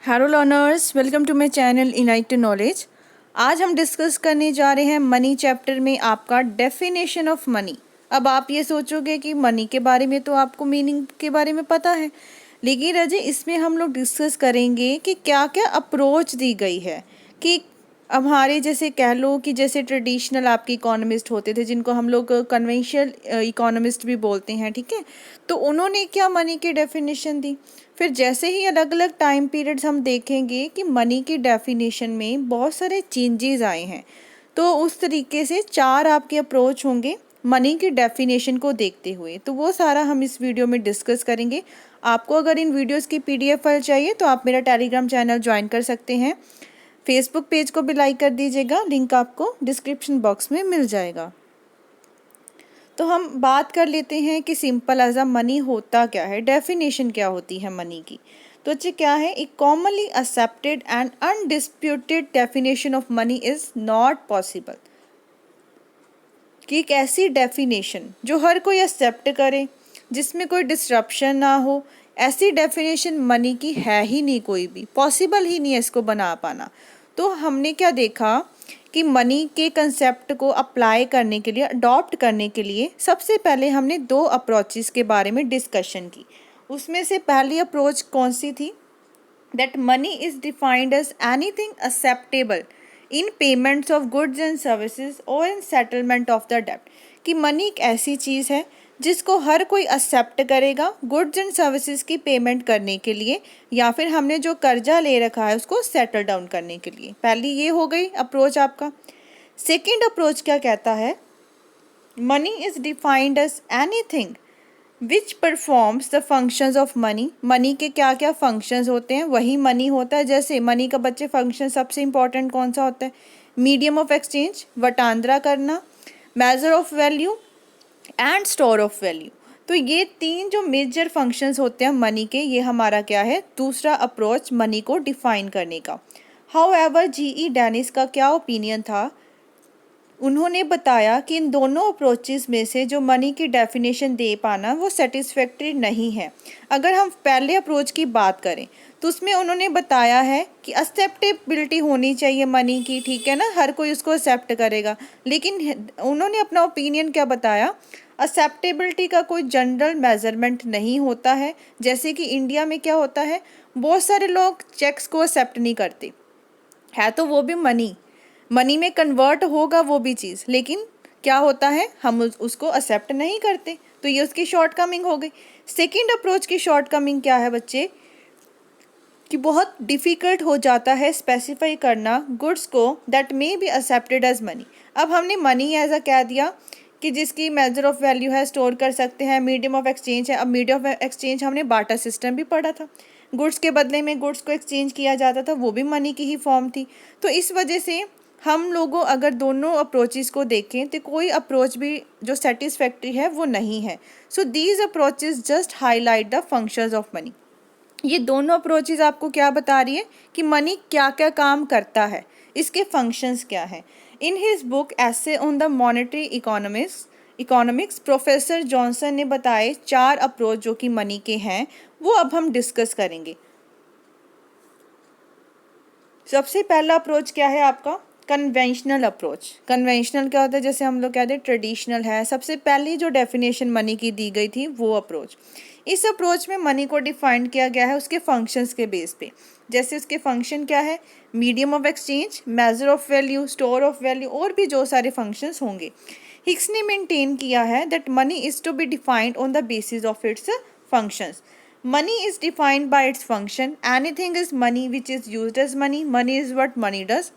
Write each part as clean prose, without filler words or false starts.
Hello learners, welcome to my channel ignite to knowledge. आज हम discuss करने जा रहे हैं मनी चैप्टर में आपका डेफिनेशन ऑफ मनी। अब आप ये सोचोगे कि मनी के बारे में तो आपको मीनिंग के बारे में पता है, लेकिन रजे इसमें हम लोग डिस्कस करेंगे कि क्या क्या अप्रोच दी गई है। कि अब हमारे जैसे कह लो कि जैसे ट्रेडिशनल आपके इकोनॉमिस्ट होते थे, जिनको हम लोग कन्वेंशनल इकोनॉमिस्ट भी बोलते हैं, ठीक है। तो उन्होंने क्या मनी की डेफिनेशन दी। फिर जैसे ही अलग अलग टाइम पीरियड्स हम देखेंगे कि मनी की डेफिनेशन में बहुत सारे चेंजेस आए हैं। तो उस तरीके से चार आपके अप्रोच होंगे मनी की डेफिनेशन को देखते हुए। तो वो सारा हम इस वीडियो में डिस्कस करेंगे। आपको अगर इन वीडियोस की पीडीएफ फाइल चाहिए तो आप मेरा टेलीग्राम चैनल ज्वाइन कर सकते हैं। फेसबुक पेज को भी लाइक कर दीजिएगा, लिंक आपको डिस्क्रिप्शन बॉक्स में मिल जाएगा। तो हम बात कर लेते हैं कि सिंपल एज अ मनी होता क्या है, डेफिनेशन क्या होती है मनी की। तो अच्छा क्या है, एक commonly accepted and undisputed definition of money is not possible. कि एक ऐसी डेफिनेशन जो हर कोई एक्सेप्ट करे, जिसमें कोई डिस्ट्रप्शन ना हो, ऐसी डेफिनेशन मनी की है ही नहीं, कोई भी पॉसिबल ही नहीं है इसको बना पाना। तो हमने क्या देखा कि मनी के कंसेप्ट को अप्लाई करने के लिए, अडॉप्ट करने के लिए सबसे पहले हमने दो अप्रोचेस के बारे में डिस्कशन की। उसमें से पहली अप्रोच कौन सी थी, that money is defined as anything acceptable in payments of goods and services or in settlement of the debt। कि मनी एक ऐसी चीज़ है जिसको हर कोई एक्सेप्ट करेगा गुड्स एंड सर्विसेज की पेमेंट करने के लिए, या फिर हमने जो कर्जा ले रखा है उसको सेटल डाउन करने के लिए। पहली ये हो गई अप्रोच आपका। सेकेंड अप्रोच क्या कहता है, money is defined as anything which performs the functions of money. Money के क्या क्या फंक्शंस होते हैं वही मनी होता है। जैसे मनी का बच्चे फंक्शन सबसे इंपॉर्टेंट कौन सा होता है, मीडियम ऑफ एक्सचेंज, वटांद्रा करना, major of value and store of value. तो ये तीन जो मेजर फंक्शंस होते हैं मनी के, ये हमारा क्या है, दूसरा अप्रोच मनी को डिफाइन करने का। हाउएवर जीई डेनिस का क्या ओपिनियन था, उन्होंने बताया कि इन दोनों अप्रोचेस में से जो मनी की डेफिनेशन दे पाना वो सेटिस्फैक्ट्री नहीं है। अगर हम पहले अप्रोच की बात करें तो उसमें उन्होंने बताया है कि एक्सेप्टेबिलिटी होनी चाहिए मनी की, ठीक है ना, हर कोई उसको एक्सेप्ट करेगा। लेकिन उन्होंने अपना ओपिनियन क्या बताया, एक्सेप्टेबिलिटी का कोई जनरल मेजरमेंट नहीं होता है। जैसे कि इंडिया में क्या होता है, बहुत सारे लोग चेक्स को एक्सेप्ट नहीं करते है, तो वो भी मनी में कन्वर्ट होगा वो भी चीज़, लेकिन क्या होता है, हम उसको एक्सेप्ट नहीं करते। तो ये उसकी शॉर्ट कमिंग हो गई। सेकेंड अप्रोच की शॉर्ट कमिंग क्या है बच्चे, कि बहुत डिफ़िकल्ट हो जाता है स्पेसिफाई करना गुड्स को that may be accepted as money. अब हमने मनी एज अ कह दिया कि जिसकी मेजर ऑफ वैल्यू है, स्टोर कर सकते हैं, मीडियम ऑफ एक्सचेंज है। अब मीडियम ऑफ एक्सचेंज हमने बाटा सिस्टम भी पढ़ा था, गुड्स के बदले में गुड्स को एक्सचेंज किया जाता था, वो भी मनी की ही फॉर्म थी। तो इस वजह से हम लोगों अगर दोनों अप्रोचेस को देखें तो कोई अप्रोच भी जो सेटिस्फैक्ट्री है वो नहीं है। So these approaches just highlight the functions of money. ये दोनों अप्रोचेज आपको क्या बता रही है कि मनी क्या क्या काम करता है, इसके फंक्शंस क्या हैं। In his book essay on the monetary economics professor Johnson ने बताए चार अप्रोच जो कि मनी के हैं, वो अब हम डिस्कस करेंगे। सबसे पहला अप्रोच क्या है आपका, कन्वेंशनल अप्रोच। कन्वेंशनल क्या होता है, जैसे हम लोग कहते हैं ट्रेडिशनल है। सबसे पहली जो डेफिनेशन मनी की दी गई थी वो अप्रोच। इस अप्रोच में मनी को डिफाइन किया गया है उसके फंक्शंस के बेस पे। जैसे उसके फंक्शन क्या है, medium of exchange, major of value, store of value, और भी जो सारे फंक्शंस होंगे। हिक्स ने मेंटेन किया है that money is to be defined on the basis of its functions. Money is defined by its function. Anything is money which is used as money. Money is what money does.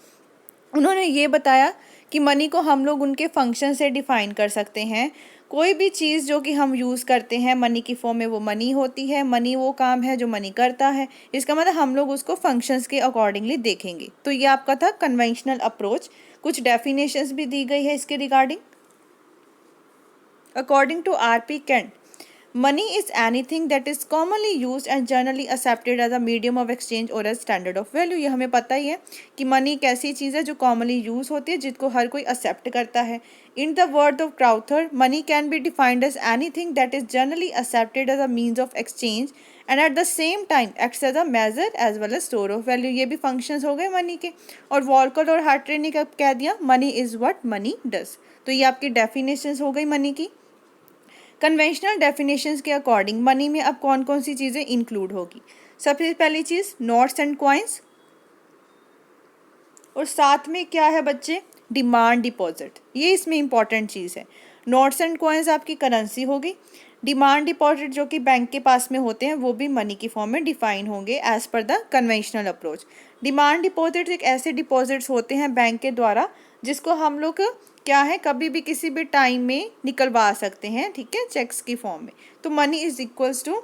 उन्होंने ये बताया कि money को हम लोग उनके function से define कर सकते हैं। कोई भी चीज़ जो कि हम यूज़ करते हैं मनी की फॉर्म में वो मनी होती है। मनी वो काम है जो मनी करता है। इसका मतलब हम लोग उसको फंक्शंस के अकॉर्डिंगली देखेंगे। तो ये आपका था कन्वेंशनल अप्रोच। कुछ डेफिनेशंस भी दी गई है इसके regarding. According to R P Kent, money is anything that is commonly use and generally accepted as a medium of exchange और एज स्टैंडर्ड ऑफ वैल्यू। ये हमें पता ही है कि मनी एक ऐसी चीज़ है जो कॉमनली यूज होती है, जिसको हर कोई एक्सेप्ट करता है। In the word of Crowther, money can be defined as anything that is generally accepted as a means of exchange and at the same time acts as a measure as well as store of value. ये भी functions हो गए money के। और Volker और हार्ट्रे ने कब कह दिया, money is what money does. तो ये आपकी डेफिनेशंस हो गई मनी की। कन्वेंशनल डेफिनेशंस के अकॉर्डिंग मनी में अब कौन कौन सी चीज़ें इंक्लूड होगी। सबसे पहली चीज़ नोट्स एंड कॉइन्स, और साथ में क्या है बच्चे, डिमांड डिपॉजिट। ये इसमें इंपॉर्टेंट चीज़ है। नोट्स एंड कॉइन्स आपकी करेंसी होगी। डिमांड डिपॉजिट जो कि बैंक के पास में होते हैं वो भी मनी की फॉर्म में डिफाइन होंगे as per the conventional approach. Demand deposit एक ऐसे डिपॉजिट्स होते हैं बैंक के द्वारा जिसको हम लोग क्या है कभी भी किसी भी टाइम में निकलवा सकते हैं, ठीक है, चेक्स की फॉर्म में। तो money is equals to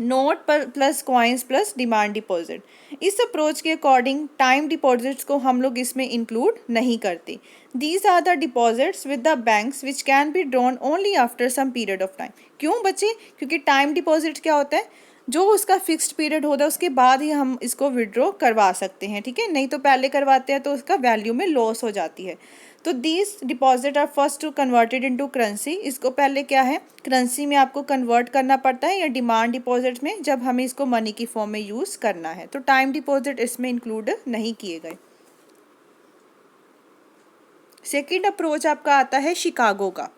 note पर plus coins plus demand deposit. इस अप्रोच के अकॉर्डिंग टाइम डिपॉजिट्स को हम लोग इसमें इंक्लूड नहीं करते। These are the deposits with the banks which can be drawn only after some period of time. क्यों बच्चे, क्योंकि टाइम डिपॉजिट क्या होता है, जो उसका फिक्स्ड पीरियड होता है उसके बाद ही हम इसको विड्रॉ करवा सकते हैं, ठीक है, नहीं तो पहले करवाते हैं तो उसका वैल्यू में लॉस हो जाती है। तो these deposit are first to converted into currency. इसको पहले क्या है करेंसी में आपको कन्वर्ट करना पड़ता है, या डिमांड डिपॉजिट में जब हमें इसको मनी की फॉर्म में यूज़ करना है। तो टाइम डिपॉजिट इसमें इंक्लूड नहीं किए गए। सेकेंड अप्रोच आपका आता है शिकागो का।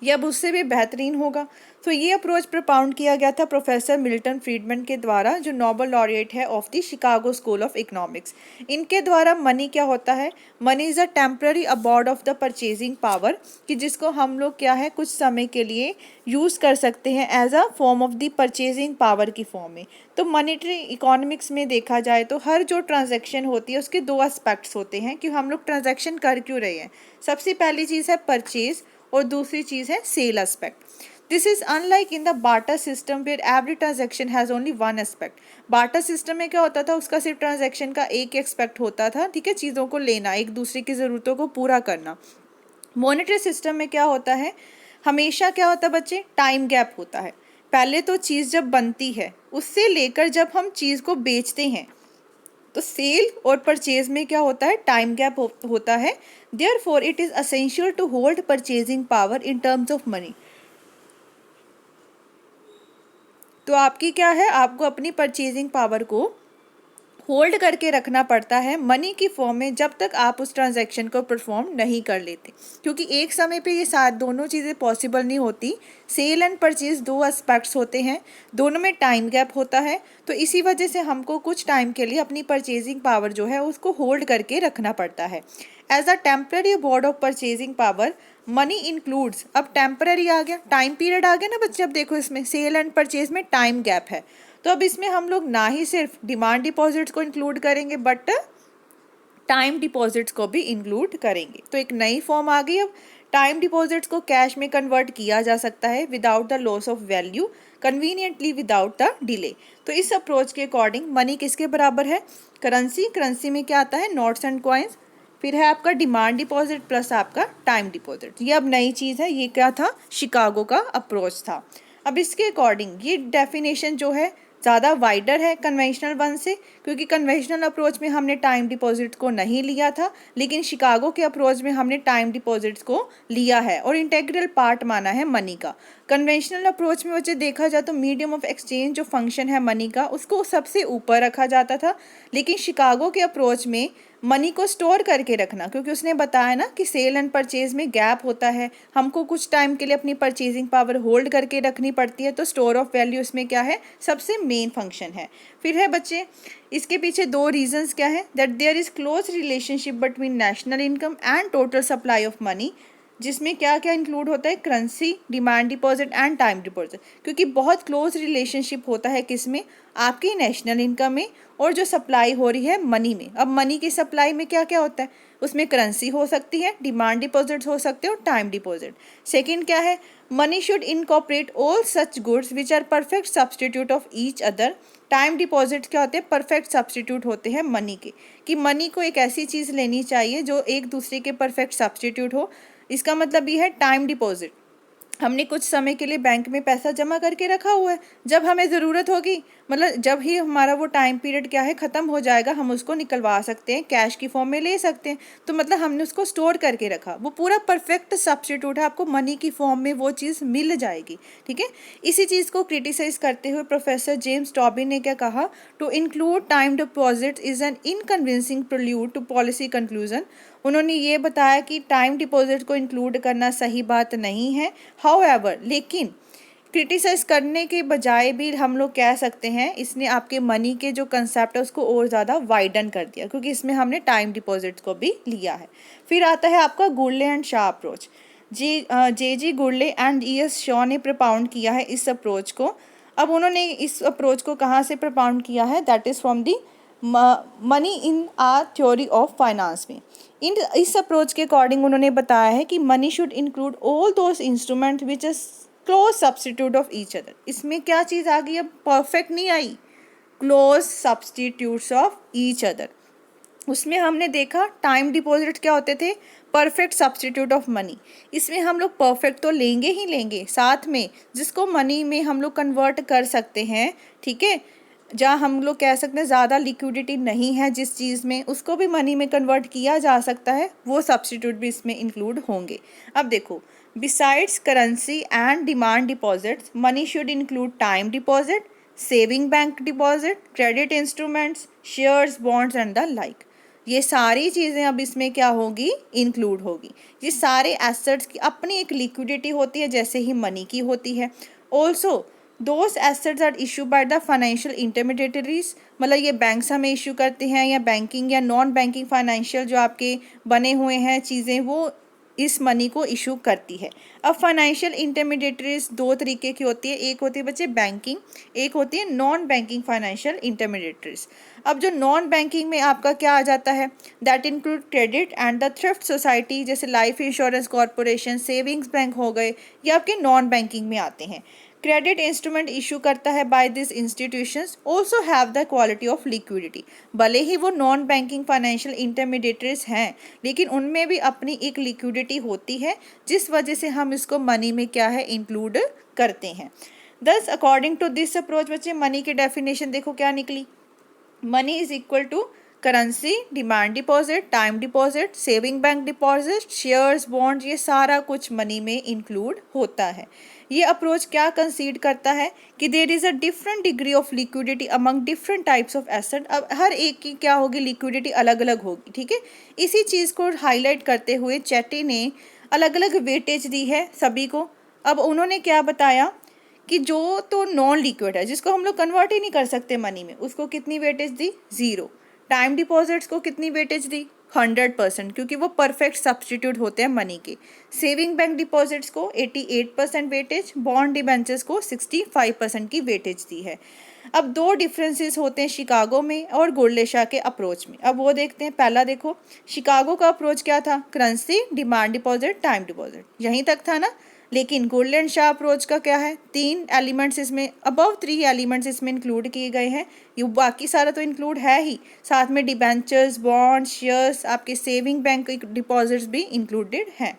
ये अब उससे भी बेहतरीन होगा। तो ये अप्रोच प्रपाउंड किया गया था प्रोफेसर मिल्टन फ्रीडमैन के द्वारा, जो नोबेल लॉरिएट है of the Chicago school of economics. इनके द्वारा मनी क्या होता है, money is a temporary abode of the purchasing power, कि जिसको हम लोग क्या है कुछ समय के लिए यूज़ कर सकते हैं as a form of the purchasing power की फॉर्म में। तो मॉनेटरी इकोनॉमिक्स में देखा जाए तो हर जो ट्रांजैक्शन होती है उसके दो एस्पेक्ट्स होते हैं कि हम लोग ट्रांजैक्शन कर क्यों रहे हैं। सबसे पहली चीज़ है परचेज और दूसरी चीज़ है sale aspect. This is unlike in the barter system where every transaction has only one aspect. Barter system में क्या होता था, उसका सिर्फ ट्रांजैक्शन का एक एस्पेक्ट होता था, ठीक है, चीज़ों को लेना, एक दूसरे की ज़रूरतों को पूरा करना। मॉनेटरी सिस्टम में क्या होता है, हमेशा क्या होता है बच्चे, टाइम गैप होता है। पहले तो चीज़ जब बनती है उससे लेकर जब हम चीज़ को बेचते हैं, तो सेल और परचेज में क्या होता है, टाइम गैप होता है। Therefore it is essential to hold purchasing power in terms of money. तो आपकी क्या है, आपको अपनी परचेजिंग पावर को होल्ड करके रखना पड़ता है मनी की फॉर्म में जब तक आप उस ट्रांजैक्शन को परफॉर्म नहीं कर लेते, क्योंकि एक समय पे ये साथ दोनों चीज़ें पॉसिबल नहीं होती। सेल एंड परचेज दो एस्पेक्ट्स होते हैं, दोनों में टाइम गैप होता है। तो इसी वजह से हमको कुछ टाइम के लिए अपनी परचेजिंग पावर जो है उसको होल्ड करके रखना पड़ता है। As a temporary abode of purchasing power money includes, अब टेम्पररी आ गया, टाइम पीरियड आ गया ना बच्चे। अब देखो इसमें सेल एंड परचेज में टाइम गैप है, तो अब इसमें हम लोग ना ही सिर्फ डिमांड डिपॉजिट्स को इंक्लूड करेंगे बट टाइम डिपॉजिट्स को भी इंक्लूड करेंगे। तो एक नई फॉर्म आ गई। अब टाइम डिपॉजिट्स को कैश में कन्वर्ट किया जा सकता है without the loss of value, conveniently without the delay. तो इस अप्रोच के अकॉर्डिंग मनी किसके बराबर है, करेंसी। करेंसी में क्या आता है, नोट्स एंड कॉइन्स। फिर है आपका डिमांड डिपॉजिट प्लस आपका टाइम डिपॉजिट। ये अब नई चीज़ है, ये क्या था, शिकागो का अप्रोच था। अब इसके अकॉर्डिंग ये डेफिनेशन जो है ज़्यादा वाइडर है कन्वेंशनल वन से, क्योंकि कन्वेंशनल अप्रोच में हमने टाइम डिपॉजिट को नहीं लिया था, लेकिन शिकागो के अप्रोच में हमने टाइम डिपॉजिट्स को लिया है और इंटेग्रल पार्ट माना है मनी का। कन्वेंशनल अप्रोच में वजह देखा जाए तो मीडियम ऑफ एक्सचेंज जो फंक्शन है मनी का उसको सबसे ऊपर रखा जाता था, लेकिन शिकागो के अप्रोच में मनी को स्टोर करके रखना, क्योंकि उसने बताया ना कि सेल एंड परचेज में गैप होता है, हमको कुछ टाइम के लिए अपनी परचेजिंग पावर होल्ड करके रखनी पड़ती है। तो स्टोर ऑफ वैल्यू इसमें क्या है, सबसे मेन फंक्शन है। फिर है बच्चे इसके पीछे दो रीजंस क्या है, that there is close relationship between national income and total supply of money, जिसमें क्या क्या इंक्लूड होता है, currency, demand deposit and time deposit. क्योंकि बहुत क्लोज रिलेशनशिप होता है किसमें, आपकी नेशनल इनकम में और जो सप्लाई हो रही है मनी में। अब मनी की सप्लाई में क्या क्या होता है, उसमें करेंसी हो सकती है, डिमांड डिपॉजिट्स हो सकते हैं और टाइम डिपॉजिट। सेकंड क्या है, money should incorporate all such goods which are perfect substitute of each other. Time deposit क्या होते हैं, परफेक्ट सब्सटीट्यूट होते हैं मनी के, कि मनी को एक ऐसी चीज़ लेनी चाहिए जो एक दूसरे के परफेक्ट सब्सटीट्यूट हो। इसका मतलब ये है टाइम डिपॉजिट हमने कुछ समय के लिए बैंक में पैसा जमा करके रखा हुआ है, जब हमें ज़रूरत होगी, मतलब जब ही हमारा वो टाइम पीरियड क्या है ख़त्म हो जाएगा, हम उसको निकलवा सकते हैं, कैश की फॉर्म में ले सकते हैं। तो मतलब हमने उसको स्टोर करके रखा, वो पूरा परफेक्ट सब्स्टिट्यूट है, आपको मनी की फॉर्म में वो चीज़ मिल जाएगी। ठीक है, इसी चीज़ को क्रिटिसाइज करते हुए प्रोफेसर जेम्स टॉबिन ने क्या कहा, to include time deposit is an unconvincing prelude to policy conclusion. उन्होंने ये बताया कि टाइम डिपॉजिट को इंक्लूड करना सही बात नहीं है। हाउएवर, लेकिन क्रिटिसाइज करने के बजाय भी हम लोग कह सकते हैं इसने आपके मनी के जो कंसेप्ट है उसको और ज़्यादा वाइडन कर दिया, क्योंकि इसमें हमने टाइम डिपॉजिट को भी लिया है। फिर आता है आपका Gurley and Shaw approach. G Gurley and E.S. Shaw ने प्रपाउंड किया है इस अप्रोच को। अब उन्होंने इस अप्रोच को कहाँ से प्रपाउंड किया है, that is from the money in a theory of finance में। इस अप्रोच के अकॉर्डिंग उन्होंने बताया है कि money should include all those instrument which is close substitute of each other. इसमें क्या चीज़ आ गई, अब परफेक्ट नहीं आई, close substitutes of each other. उसमें हमने देखा टाइम डिपॉजिट क्या होते थे, परफेक्ट सब्सटीट्यूट ऑफ मनी। इसमें हम लोग परफेक्ट तो लेंगे ही लेंगे, साथ में जिसको मनी में हम लोग कन्वर्ट कर सकते हैं। ठीक है, जहाँ हम लोग कह सकते हैं ज़्यादा लिक्विडिटी नहीं है जिस चीज़ में, उसको भी मनी में कन्वर्ट किया जा सकता है, वो सब्सटीट्यूट भी इसमें इंक्लूड होंगे। अब देखो, besides currency and demand deposits, money should include time deposit, saving bank deposit, credit instruments, shares, bonds and the like. ये सारी चीज़ें अब इसमें क्या होगी, इंक्लूड होगी। ये सारे एसेट्स की अपनी एक लिक्विडिटी होती है जैसे ही मनी की होती है। Also those assets are issue by the financial intermediaries, मतलब ये बैंक्स हमें इशू करते हैं, या बैंकिंग या नॉन बैंकिंग फाइनेंशियल जो आपके बने हुए हैं चीज़ें, वो इस मनी को इशू करती है। अब फाइनेंशियल इंटरमीडिएटरीज दो तरीके की होती है, एक होती है बच्चे बैंकिंग, एक होती है नॉन बैंकिंग फाइनेंशियल इंटरमीडिएटरीज। अब जो नॉन बैंकिंग में आपका क्या आ जाता है, that include credit and the thrift society, जैसे life insurance corporation, savings bank हो गए, ये आपके नॉन बैंकिंग में आते हैं। क्रेडिट इंस्ट्रूमेंट इशू करता है by this institutions also have the quality of liquidity. भले ही वो नॉन बैंकिंग फाइनेंशियल इंटरमीडिएटरीज हैं, लेकिन उनमें भी अपनी एक लिक्विडिटी होती है, जिस वजह से हम इसको मनी में क्या है, इंक्लूड करते हैं। Thus according to this approach बच्चे, मनी की डेफिनेशन देखो क्या निकली, money is equal to currency, demand deposit, time deposit, saving bank deposit, shares, bond, ये सारा कुछ मनी में इंक्लूड होता है। ये अप्रोच क्या कंसीड करता है कि there is a different degree of liquidity among different types of asset. अब हर एक की क्या होगी, लिक्विडिटी अलग अलग होगी। ठीक है, इसी चीज़ को हाईलाइट करते हुए चैटी ने अलग अलग वेटेज दी है सभी को। अब उन्होंने क्या बताया कि जो तो नॉन लिक्विड है, जिसको हम लोग कन्वर्ट ही नहीं कर सकते मनी में, उसको कितनी वेटेज दी, 0। टाइम डिपॉजिट्स को कितनी वेटेज दी, 100%, क्योंकि वो परफेक्ट सब्सटीट्यूट होते हैं मनी के। सेविंग बैंक डिपॉजिट्स को 88% वेटेज, बॉन्ड डिबेंचर्स को 65% की वेटेज दी है। अब दो डिफरेंसेस होते हैं शिकागो में और गोल्डले शाह के अप्रोच में। अब वो देखते हैं। पहला देखो, शिकागो का अप्रोच क्या था, currency, demand deposit, time deposit, यहीं तक था ना। लेकिन गोल्डले एंड शाह अप्रोच का क्या है, 3 एलिमेंट्स इसमें, अबव 3 एलिमेंट्स इसमें इंक्लूड किए गए हैं। ये बाकी सारा तो इंक्लूड है ही, साथ में डिबेंचर्स, बॉन्ड, शेयर्स, आपके सेविंग बैंक डिपॉजिट्स भी इंक्लूडेड हैं।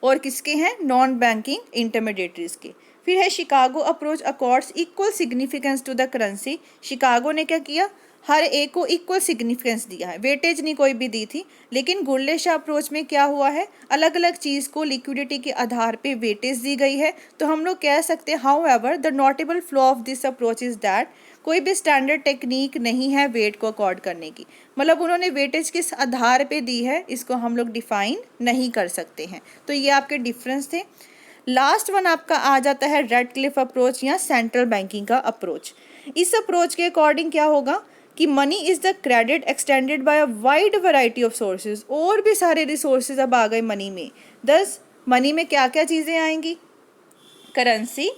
और किसके हैं, नॉन बैंकिंग इंटरमीडिएटरीज के। फिर है Chicago approach accords equal significance to the currency. Chicago ने क्या किया, हर एक को इक्वल सिग्निफिकेंस दिया है, वेटेज नहीं कोई भी दी थी। लेकिन गोल्डले शाह अप्रोच में क्या हुआ है, अलग अलग चीज़ को लिक्विडिटी के आधार पे वेटेज दी गई है। तो हम लोग कह सकते हैं, how ever the notable flaw of this approach is that कोई भी स्टैंडर्ड टेक्निक नहीं है वेट को अकॉर्ड करने की। मतलब उन्होंने वेटेज किस आधार पे दी है, इसको हम लोग डिफाइन नहीं कर सकते हैं। तो ये आपके डिफरेंस थे। लास्ट वन आपका आ जाता है रेडक्लिफ अप्रोच या सेंट्रल बैंकिंग का अप्रोच। इस अप्रोच के अकॉर्डिंग क्या होगा कि money is the credit extended by a wide variety of sources. और भी सारे रिसोर्सेज अब आ गए मनी में। दस मनी में क्या क्या चीज़ें आएंगी, currency,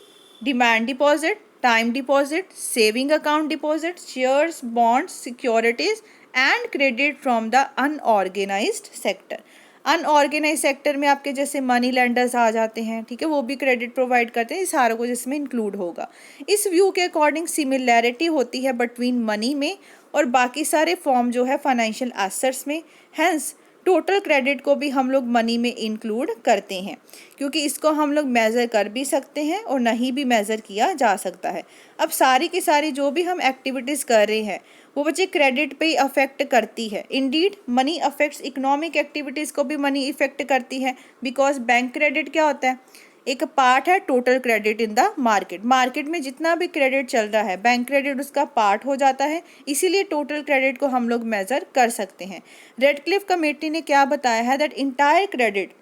demand deposit, time deposit, saving account deposit, shares, bonds, securities and credit from the unorganised sector. Unorganise sector में आपके जैसे मनी लेंडर्स आ जाते हैं, ठीक है, वो भी क्रेडिट प्रोवाइड करते हैं। ये सारा कुछ इसमें इंक्लूड होगा। इस व्यू के अकॉर्डिंग सिमिलैरिटी होती है बिटवीन मनी में और बाकी सारे फॉर्म जो है फाइनेंशियल एसेट्स में। हैंस टोटल क्रेडिट को भी हम लोग मनी में इंक्लूड करते हैं, क्योंकि इसको हम लोग मेज़र कर भी सकते हैं और नहीं भी मेज़र किया जा सकता है। अब सारी की सारी जो भी हम एक्टिविटीज़ कर रहे हैं वो बच्चे क्रेडिट पे ही अफेक्ट करती है। Indeed money affects economic activities को भी मनी इफेक्ट करती है, बिकॉज बैंक क्रेडिट क्या होता है, एक पार्ट है total credit in the market. Market में जितना भी क्रेडिट चल रहा है बैंक क्रेडिट उसका पार्ट हो जाता है, इसीलिए टोटल क्रेडिट को हम लोग मेज़र कर सकते हैं। रेडक्लिफ कमेटी ने क्या बताया है दैट इंटायर क्रेडिट,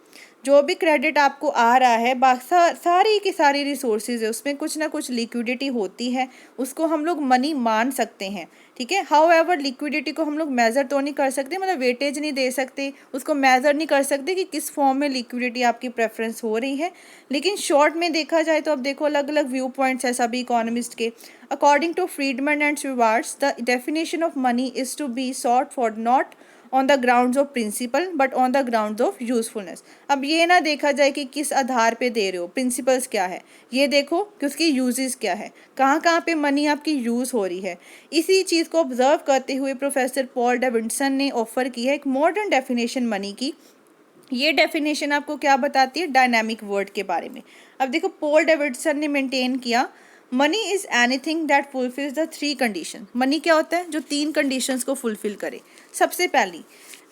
जो भी क्रेडिट आपको आ रहा है सारी की सारी रिसोर्सेज है उसमें कुछ ना कुछ लिक्विडिटी होती है, उसको हम लोग मनी मान सकते हैं। ठीक है, हाउ एवर लिक्विडिटी को हम लोग मेज़र तो नहीं कर सकते, मतलब वेटेज नहीं दे सकते, उसको मेज़र नहीं कर सकते कि किस फॉर्म में लिक्विडिटी आपकी प्रेफरेंस हो रही है। लेकिन शॉर्ट में देखा जाए तो अब देखो अलग अलग व्यू पॉइंट्स है सभी इकोनॉमिस्ट के। According to Friedman and Stewart's the definition of money is to be sought for not on the grounds of principle but on the grounds of usefulness. अब ये ना देखा जाए कि किस आधार पे दे रहे हो, प्रिंसिपल्स क्या है, ये देखो कि उसकी यूजेस क्या है, कहाँ कहाँ पे मनी आपकी यूज़ हो रही है। इसी चीज़ को ऑब्जर्व करते हुए प्रोफेसर पॉल डेविडसन ने ऑफर की है एक मॉडर्न डेफिनेशन मनी की। ये डेफिनेशन आपको क्या बताती है, डायनामिक वर्ड के बारे में। अब देखो पॉल डेविडसन ने मेंटेन किया money is anything that fulfils the 3 condition. Money क्या होता है, जो 3 कंडीशंस को फुलफिल करे। सबसे पहली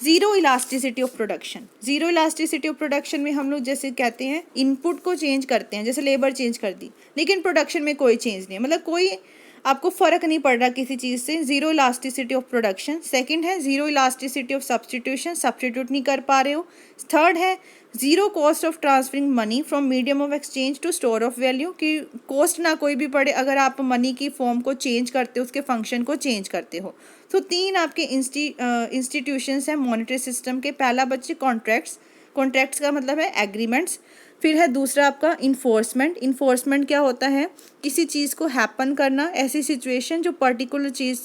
zero elasticity of production. Zero elasticity of production में हम लोग जैसे कहते हैं इनपुट को चेंज करते हैं, जैसे लेबर चेंज कर दी लेकिन प्रोडक्शन में कोई चेंज नहीं है, मतलब कोई आपको फ़र्क नहीं पड़ रहा किसी चीज़ से। Zero elasticity of production. Second है zero elasticity of substitution, substitute नहीं कर पा रहे हो। थर्ड है zero cost of transferring money from medium of exchange to store of value, कि कॉस्ट ना कोई भी पड़े अगर आप मनी की फॉर्म को चेंज करते हो, उसके फंक्शन को चेंज करते हो। तो 3 आपके इंस्टीट्यूशंस हैं मॉनेटरी सिस्टम के। पहला बच्चे कॉन्ट्रैक्ट्स, कॉन्ट्रैक्ट्स का मतलब है एग्रीमेंट्स। फिर है दूसरा आपका इन्फोर्समेंट। इन्फोर्समेंट क्या होता है, किसी चीज़ को हैपन करना, ऐसी सिचुएशन जो पर्टिकुलर चीज़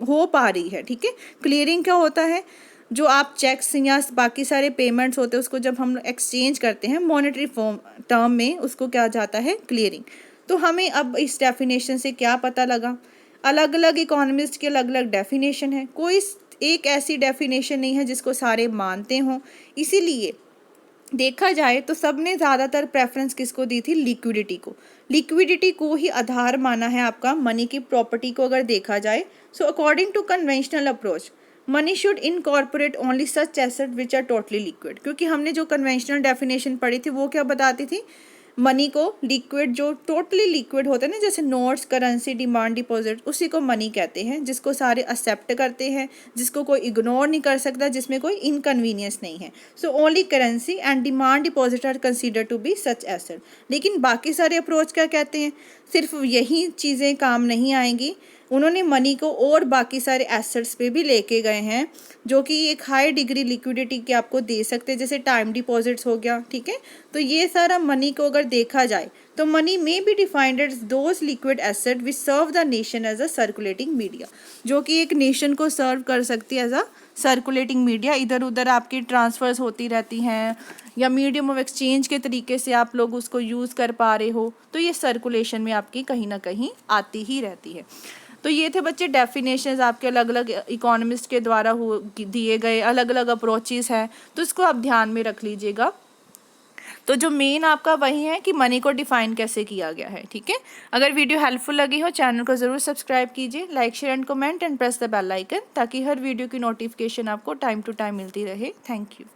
हो पा रही है। ठीक है, क्लियरिंग क्या होता है, जो आप चेक्स या बाकी सारे पेमेंट्स होते हैं उसको जब हम एक्सचेंज करते हैं मॉनेटरी फॉर्म टर्म में, उसको क्या जाता है, क्लियरिंग। तो हमें अब इस डेफिनेशन से क्या पता लगा, अलग अलग इकोनॉमिस्ट की अलग अलग डेफिनेशन है, कोई एक ऐसी डेफिनेशन नहीं है जिसको सारे मानते हों। इसीलिए देखा जाए तो सबने ज़्यादातर प्रेफरेंस किसको दी थी, लिक्विडिटी को। लिक्विडिटी को ही आधार माना है आपका मनी की प्रॉपर्टी को अगर देखा जाए। So according to conventional approach money should incorporate only such asset which are totally liquid, क्योंकि हमने जो कन्वेंशनल डेफिनेशन पढ़ी थी वो क्या बताती थी, मनी को लिक्विड, जो टोटली लिक्विड होता है ना, जैसे नोट्स, करेंसी, डिमांड डिपॉजिट, उसी को मनी कहते हैं, जिसको सारे एक्सेप्ट करते हैं, जिसको कोई इग्नोर नहीं कर सकता, जिसमें कोई इनकन्वीनियंस नहीं है। So only currency and demand deposit are consider to be such asset. लेकिन बाकी सारे अप्रोच क्या कहते हैं, सिर्फ यही चीज़ें काम नहीं आएंगी, उन्होंने मनी को और बाकी सारे एसेट्स पे भी लेके गए हैं जो कि एक हाई डिग्री लिक्विडिटी की आपको दे सकते हैं, जैसे टाइम डिपॉजिट्स हो गया। ठीक है, तो ये सारा मनी को अगर देखा जाए तो मनी में be defined as those liquid asset which serve the nation as a circulating media, जो कि एक नेशन को सर्व कर सकती है एज अ सर्कुलेटिंग मीडिया। इधर उधर आपकी ट्रांसफर्स होती रहती हैं या मीडियम ऑफ एक्सचेंज के तरीके से आप लोग उसको यूज़ कर पा रहे हो, तो ये सर्कुलेशन में आपकी कहीं ना कहीं आती ही रहती है। तो ये थे बच्चे डेफिनेशंस आपके अलग अलग इकोनॉमिस्ट के द्वारा दिए गए, अलग अलग अप्रोचेस हैं, तो इसको आप ध्यान में रख लीजिएगा। तो जो मेन आपका वही है कि मनी को डिफाइन कैसे किया गया है। ठीक है, अगर वीडियो हेल्पफुल लगी हो चैनल को ज़रूर सब्सक्राइब कीजिए, like share and comment and press the bell icon, ताकि हर वीडियो की नोटिफिकेशन आपको टाइम टू टाइम मिलती रहे। Thank you.